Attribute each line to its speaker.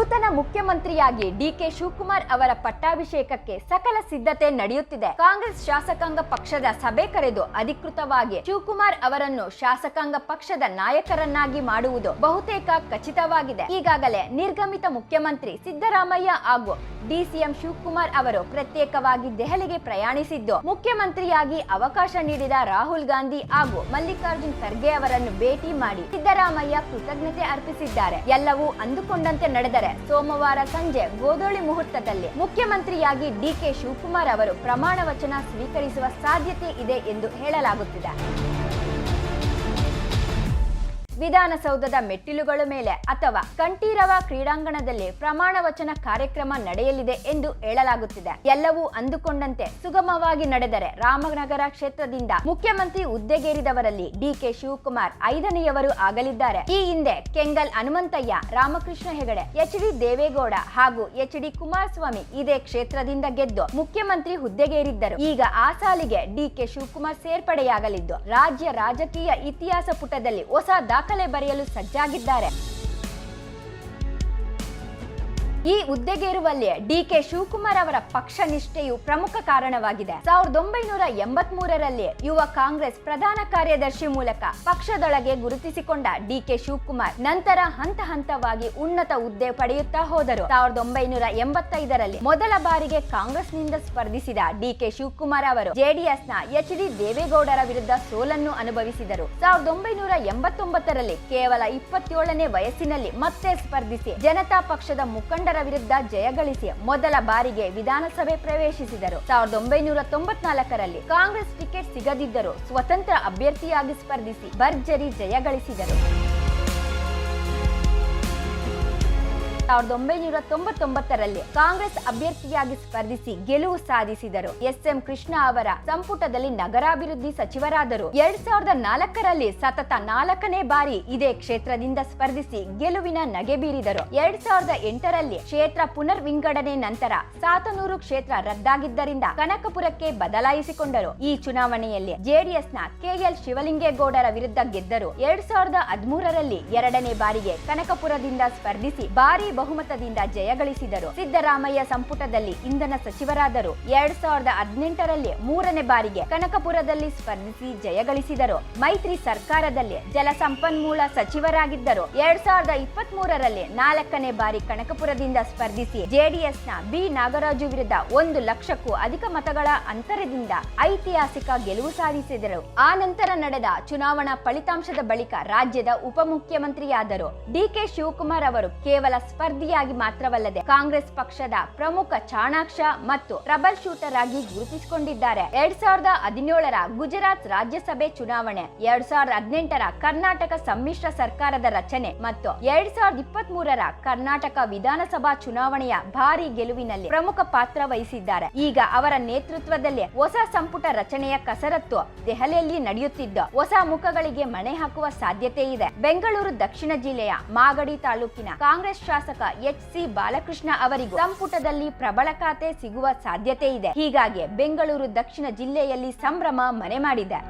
Speaker 1: ನೂತನ ಮುಖ್ಯಮಂತ್ರಿಯಾಗಿ ಡಿಕೆ ಶಿವಕುಮಾರ್ ಅವರ ಪಟ್ಟಾಭಿಷೇಕಕ್ಕೆ ಸಕಲ ಸಿದ್ಧತೆ ನಡೆಯುತ್ತಿದೆ. ಕಾಂಗ್ರೆಸ್ ಶಾಸಕಾಂಗ ಪಕ್ಷದ ಸಭೆ ಕರೆದು ಅಧಿಕೃತವಾಗಿ ಶಿವಕುಮಾರ್ ಅವರನ್ನು ಶಾಸಕಾಂಗ ಪಕ್ಷದ ನಾಯಕರನ್ನಾಗಿ ಮಾಡುವುದು ಬಹುತೇಕ ಖಚಿತವಾಗಿದೆ. ಈಗಾಗಲೇ ನಿರ್ಗಮಿತ ಮುಖ್ಯಮಂತ್ರಿ ಸಿದ್ದರಾಮಯ್ಯ ಹಾಗೂ ಡಿಸಿಎಂ ಶಿವಕುಮಾರ್ ಅವರು ಪ್ರತ್ಯೇಕವಾಗಿ ದೆಹಲಿಗೆ ಪ್ರಯಾಣಿಸಿದ್ದು, ಮುಖ್ಯಮಂತ್ರಿಯಾಗಿ ಅವಕಾಶ ನೀಡಿದ ರಾಹುಲ್ ಗಾಂಧಿ ಹಾಗೂ ಮಲ್ಲಿಕಾರ್ಜುನ್ ಖರ್ಗೆ ಅವರನ್ನು ಭೇಟಿ ಮಾಡಿ ಸಿದ್ದರಾಮಯ್ಯ ಕೃತಜ್ಞತೆ ಅರ್ಪಿಸಿದ್ದಾರೆ. ಎಲ್ಲವೂ ಅಂದುಕೊಂಡಂತೆ ನಡೆದರೆ ಸೋಮವಾರ ಸಂಜೆ ಗೋಧೂಳಿ ಮುಹೂರ್ತದಲ್ಲಿ ಮುಖ್ಯಮಂತ್ರಿಯಾಗಿ ಡಿಕೆ ಶಿವಕುಮಾರ್ ಅವರು ಪ್ರಮಾಣ ವಚನ ಸ್ವೀಕರಿಸುವ ಸಾಧ್ಯತೆ ಇದೆ ಎಂದು ಹೇಳಲಾಗುತ್ತಿದೆ. ವಿಧಾನಸೌಧದ ಮೆಟ್ಟಿಲುಗಳ ಮೇಲೆ ಅಥವಾ ಕಂಠೀರವ ಕ್ರೀಡಾಂಗಣದಲ್ಲಿ ಪ್ರಮಾಣ ವಚನ ಕಾರ್ಯಕ್ರಮ ನಡೆಯಲಿದೆ ಎಂದು ಹೇಳಲಾಗುತ್ತಿದೆ. ಎಲ್ಲವೂ ಅಂದುಕೊಂಡಂತೆ ಸುಗಮವಾಗಿ ನಡೆದರೆ ರಾಮನಗರ ಕ್ಷೇತ್ರದಿಂದ ಮುಖ್ಯಮಂತ್ರಿ ಹುದ್ದೆಗೇರಿದವರಲ್ಲಿ ಡಿಕೆ ಶಿವಕುಮಾರ್ 5ನೇಯವರು ಆಗಲಿದ್ದಾರೆ. ಈ ಹಿಂದೆ ಕೆಂಗಲ್ ಹನುಮಂತಯ್ಯ, ರಾಮಕೃಷ್ಣ ಹೆಗಡೆ, ಎಚ್.ಡಿ. ದೇವೇಗೌಡ ಹಾಗೂ ಎಚ್.ಡಿ. ಕುಮಾರಸ್ವಾಮಿ ಇದೇ ಕ್ಷೇತ್ರದಿಂದ ಗೆದ್ದು ಮುಖ್ಯಮಂತ್ರಿ ಹುದ್ದೆಗೇರಿದ್ದರು. ಈಗ ಆ ಸಾಲಿಗೆ ಡಿಕೆ ಶಿವಕುಮಾರ್ ಸೇರ್ಪಡೆಯಾಗಲಿದ್ದು ರಾಜ್ಯ ರಾಜಕೀಯ ಇತಿಹಾಸ ಪುಟದಲ್ಲಿ ಹೊಸ ದಾಖಲೆ ಬರೆಯಲು ಸಜ್ಜಾಗಿದ್ದಾರೆ. ಈ ಹುದ್ದೆಗೇರುವಲ್ಲಿ ಡಿಕೆ ಶಿವಕುಮಾರ್ ಅವರ ಪಕ್ಷ ನಿಷ್ಠೆಯು ಪ್ರಮುಖ ಕಾರಣವಾಗಿದೆ. 1983ರಲ್ಲಿ ಯುವ ಕಾಂಗ್ರೆಸ್ ಪ್ರಧಾನ ಕಾರ್ಯದರ್ಶಿ ಮೂಲಕ ಪಕ್ಷದೊಳಗೆ ಗುರುತಿಸಿಕೊಂಡ ಡಿಕೆ ಶಿವಕುಮಾರ್ ನಂತರ ಹಂತ ಹಂತವಾಗಿ ಉನ್ನತ ಹುದ್ದೆ ಪಡೆಯುತ್ತಾ ಹೋದರು. 1985ರಲ್ಲಿ ಮೊದಲ ಬಾರಿಗೆ ಕಾಂಗ್ರೆಸ್ನಿಂದ ಸ್ಪರ್ಧಿಸಿದ ಡಿಕೆ ಶಿವಕುಮಾರ್ ಅವರು ಜೆಡಿಎಸ್ನ ಎಚ್.ಡಿ. ದೇವೇಗೌಡರ ವಿರುದ್ಧ ಸೋಲನ್ನು ಅನುಭವಿಸಿದರು. 1989ರಲ್ಲಿ ಕೇವಲ 27ನೇ ವಯಸ್ಸಿನಲ್ಲಿ ಮತ್ತೆ ಸ್ಪರ್ಧಿಸಿ ಜನತಾ ಪಕ್ಷದ ಮುಖಂಡ ವಿರುದ್ಧ ಜಯಗಳಿಸಿ ಮೊದಲ ಬಾರಿಗೆ ವಿಧಾನಸಭೆ ಪ್ರವೇಶಿಸಿದರು. 1994ರಲ್ಲಿ ಕಾಂಗ್ರೆಸ್ ಟಿಕೆಟ್ ಸಿಗದಿದ್ದರೂ ಸ್ವತಂತ್ರ ಅಭ್ಯರ್ಥಿಯಾಗಿ ಸ್ಪರ್ಧಿಸಿ ಭರ್ಜರಿ ಜಯಗಳಿಸಿದರು. 1999ರಲ್ಲಿ ಕಾಂಗ್ರೆಸ್ ಅಭ್ಯರ್ಥಿಯಾಗಿ ಸ್ಪರ್ಧಿಸಿ ಗೆಲುವು ಸಾಧಿಸಿದರು. ಎಸ್.ಎಂ. ಕೃಷ್ಣ ಅವರ ಸಂಪುಟದಲ್ಲಿ ನಗರಾಭಿವೃದ್ಧಿ ಸಚಿವರಾದರು. 2004ರಲ್ಲಿ ಸತತ 4ನೇ ಬಾರಿ ಇದೇ ಕ್ಷೇತ್ರದಿಂದ ಸ್ಪರ್ಧಿಸಿ ಗೆಲುವಿನ ನಗೆ ಬೀರಿದರು. 2008ರಲ್ಲಿ ಕ್ಷೇತ್ರ ಪುನರ್ ವಿಂಗಡಣೆ ನಂತರ ಸಾತನೂರು ಕ್ಷೇತ್ರ ರದ್ದಾಗಿದ್ದರಿಂದ ಕನಕಪುರಕ್ಕೆ ಬದಲಾಯಿಸಿಕೊಂಡರು. ಈ ಚುನಾವಣೆಯಲ್ಲಿ ಜೆಡಿಎಸ್ನ ಕೆಎಲ್ ಶಿವಲಿಂಗೇಗೌಡರ ವಿರುದ್ಧ ಗೆದ್ದರು. 2013ರಲ್ಲಿ 2ನೇ ಬಾರಿಗೆ ಕನಕಪುರದಿಂದ ಸ್ಪರ್ಧಿಸಿ ಭಾರಿ ಬಹುಮತದಿಂದ ಜಯಗಳಿಸಿದರು. ಸಿದ್ದರಾಮಯ್ಯ ಸಂಪುಟದಲ್ಲಿ ಇಂಧನ ಸಚಿವರಾದರು. 2018ರಲ್ಲಿ 3ನೇ ಬಾರಿಗೆ ಕನಕಪುರದಲ್ಲಿ ಸ್ಪರ್ಧಿಸಿ ಜಯಗಳಿಸಿದರು. ಮೈತ್ರಿ ಸರ್ಕಾರದಲ್ಲಿ ಜಲಸಂಪನ್ಮೂಲ ಸಚಿವರಾಗಿದ್ದರು. 2023ರಲ್ಲಿ 4ನೇ ಬಾರಿ ಕನಕಪುರದಿಂದ ಸ್ಪರ್ಧಿಸಿ ಜೆಡಿಎಸ್ನ ಬಿ ನಾಗರಾಜು ವಿರುದ್ಧ 1 ಲಕ್ಷಕ್ಕೂ ಅಧಿಕ ಮತಗಳ ಅಂತರದಿಂದ ಐತಿಹಾಸಿಕ ಗೆಲುವು ಸಾಧಿಸಿದರು. ಆ ನಂತರ ನಡೆದ ಚುನಾವಣಾ ಫಲಿತಾಂಶದ ಬಳಿಕ ರಾಜ್ಯದ ಉಪಮುಖ್ಯಮಂತ್ರಿಯಾದರು. ಡಿಕೆ ಶಿವಕುಮಾರ್ ಅವರು ಕೇವಲ ಸ್ಪರ್ಧಿಯಾಗಿ ಮಾತ್ರವಲ್ಲದೆ ಕಾಂಗ್ರೆಸ್ ಪಕ್ಷದ ಪ್ರಮುಖ ಚಾಣಾಕ್ಷ ಮತ್ತು ಟ್ರಬಲ್ ಶೂಟರ್ ಆಗಿ ಗುರುತಿಸಿಕೊಂಡಿದ್ದಾರೆ. 2017ರ ಗುಜರಾತ್ ರಾಜ್ಯಸಭೆ ಚುನಾವಣೆ, 2018ರ ಕರ್ನಾಟಕ ಸಮ್ಮಿಶ್ರ ಸರ್ಕಾರದ ರಚನೆ ಮತ್ತು 2023ರ ಕರ್ನಾಟಕ ವಿಧಾನಸಭಾ ಚುನಾವಣೆಯ ಭಾರಿ ಗೆಲುವಿನಲ್ಲಿ ಪ್ರಮುಖ ಪಾತ್ರ ವಹಿಸಿದ್ದಾರೆ. ಈಗ ಅವರ ನೇತೃತ್ವದಲ್ಲಿ ಹೊಸ ಸಂಪುಟ ರಚನೆಯ ಕಸರತ್ತು ದೆಹಲಿಯಲ್ಲಿ ನಡೆಯುತ್ತಿದ್ದು ಹೊಸ ಮುಖಗಳಿಗೆ ಮಣೆ ಹಾಕುವ ಸಾಧ್ಯತೆ ಇದೆ. ಬೆಂಗಳೂರು ದಕ್ಷಿಣ ಜಿಲ್ಲೆಯ ಮಾಗಡಿ ತಾಲೂಕಿನ ಕಾಂಗ್ರೆಸ್ ಶಾಸಕ ಎಚ್.ಸಿ. ಬಾಲಕೃಷ್ಣ ಅವರಿಗೂ ಸಂಪುಟದಲ್ಲಿ ಪ್ರಬಲ ಖಾತೆ ಸಿಗುವ ಸಾಧ್ಯತೆ ಇದೆ. ಹೀಗಾಗಿ ಬೆಂಗಳೂರು ದಕ್ಷಿಣ ಜಿಲ್ಲೆಯಲ್ಲಿ ಸಂಭ್ರಮ ಮನೆ ಮಾಡಿದೆ.